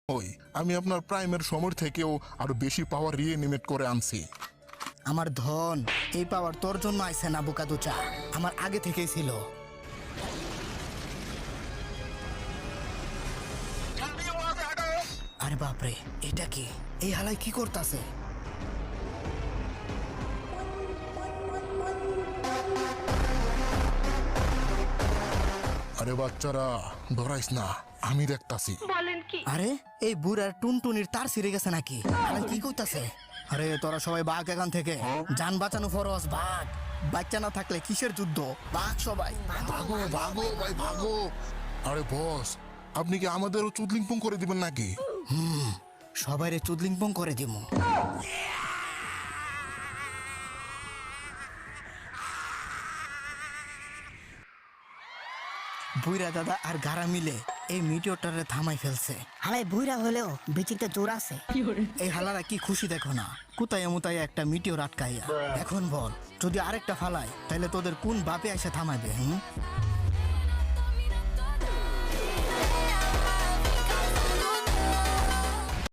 ওই আমি আপনার প্রাইমের সময় থেকেও আরো বেশি পাওয়ার রিএনিমেট করে আনছি। আমার ধন, এই পাওয়ার তোর জন্য আইছে না বোকাদুচা, আমার আগে থেকেই ছিল। আরে বাপরে, এটা কি? এই হালাই কি করতাছে? আরে বাচ্চারা ধরাইস না, আমি দেখতাছি। আরে এই বুড়ার টুনটুনির তার ছিঁড়ে গেছে নাকি? হালাই কি করতাছে? আরে তোরা সবাই বাঘ এখান থেকে, যান বাঁচানো ফরজ, বাঘ। বাচ্চা না থাকলে কিসের যুদ্ধ? বাঘ সবাই, ভাগো ভাগো ভাই ভাগো। আরে বস, আপনি কি আমাদেরও চুদলিংপং করে দিবেন নাকি? সবাইরে চুদলিংপং করে দিমু। বুইরা দাদা আর গারা মিলে এই মিটিওরটারে থামাই ফেলছে। হালাই বুইরা হলেও বিচিতে জোর আছে। এই হালারা কি খুশি দেখো না, কুতায় মুতায় একটা মিটিওর আটকাইয়া। এখন বল, যদি আরেকটা ফালাই তাহলে তোদের কোন বাপে এসে থামাবে?